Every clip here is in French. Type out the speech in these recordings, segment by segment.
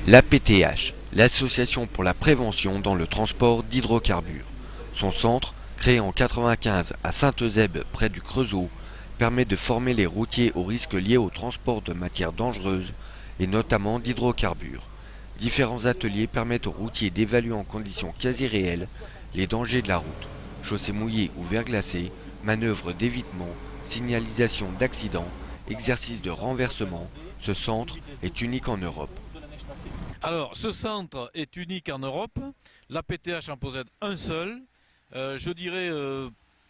L'APTH, l'Association pour la prévention dans le transport d'hydrocarbures. Son centre, créé en 1995 à Saint-Eusèbe près du Creusot, permet de former les routiers aux risques liés au transport de matières dangereuses et notamment d'hydrocarbures. Différents ateliers permettent aux routiers d'évaluer en conditions quasi réelles les dangers de la route. Chaussées mouillées ou verglacées, manœuvres d'évitement, signalisation d'accidents, exercices de renversement, ce centre est unique en Europe. Alors, ce centre est unique en Europe. La PTH en possède un seul. Je dirais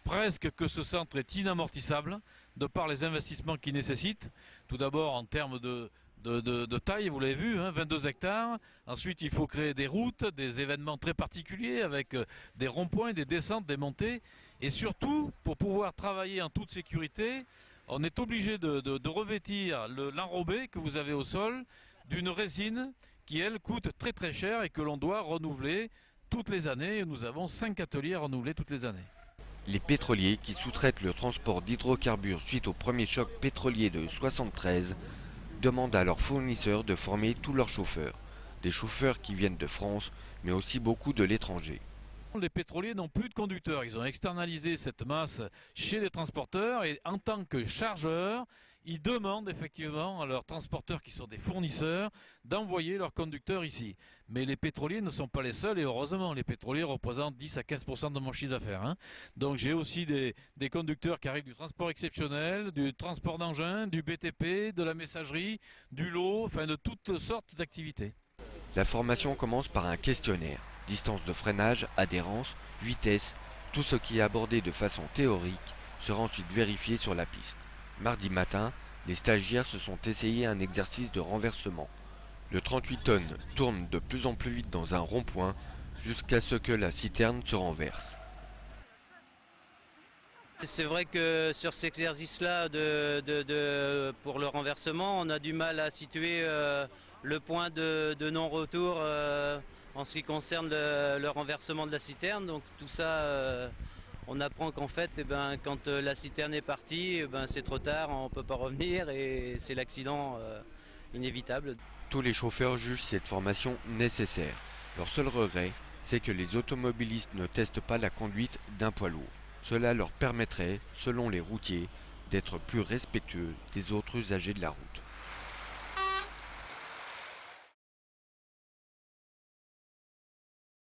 presque que ce centre est inamortissable de par les investissements qu'il nécessite. Tout d'abord en termes de taille, vous l'avez vu, 22 hectares. Ensuite, il faut créer des routes, des événements très particuliers avec des ronds-points, des descentes, des montées. Et surtout, pour pouvoir travailler en toute sécurité, on est obligé de revêtir l'enrobé que vous avez au sol d'une résine qui, elle, coûte très très cher et que l'on doit renouveler toutes les années. Nous avons 5 ateliers à renouveler toutes les années. Les pétroliers qui sous-traitent le transport d'hydrocarbures suite au premier choc pétrolier de 1973 demandent à leurs fournisseurs de former tous leurs chauffeurs, des chauffeurs qui viennent de France, mais aussi beaucoup de l'étranger. Les pétroliers n'ont plus de conducteurs, ils ont externalisé cette masse chez les transporteurs et en tant que chargeurs, ils demandent effectivement à leurs transporteurs qui sont des fournisseurs d'envoyer leurs conducteurs ici. Mais les pétroliers ne sont pas les seuls et heureusement, les pétroliers représentent 10 à 15% de mon chiffre d'affaires. Donc j'ai aussi des conducteurs qui arrivent du transport exceptionnel, du transport d'engins, du BTP, de la messagerie, du lot, enfin de toutes sortes d'activités. La formation commence par un questionnaire, distance de freinage, adhérence, vitesse, tout ce qui est abordé de façon théorique sera ensuite vérifié sur la piste. Mardi matin, les stagiaires se sont essayés à un exercice de renversement. Le 38 tonnes tourne de plus en plus vite dans un rond-point jusqu'à ce que la citerne se renverse. C'est vrai que sur cet exercice-là pour le renversement, on a du mal à situer le point de non-retour en ce qui concerne le renversement de la citerne. Donc tout ça, on apprend qu'en fait, quand la citerne est partie, c'est trop tard, on ne peut pas revenir et c'est l'accident inévitable. Tous les chauffeurs jugent cette formation nécessaire. Leur seul regret, c'est que les automobilistes ne testent pas la conduite d'un poids lourd. Cela leur permettrait, selon les routiers, d'être plus respectueux des autres usagers de la route.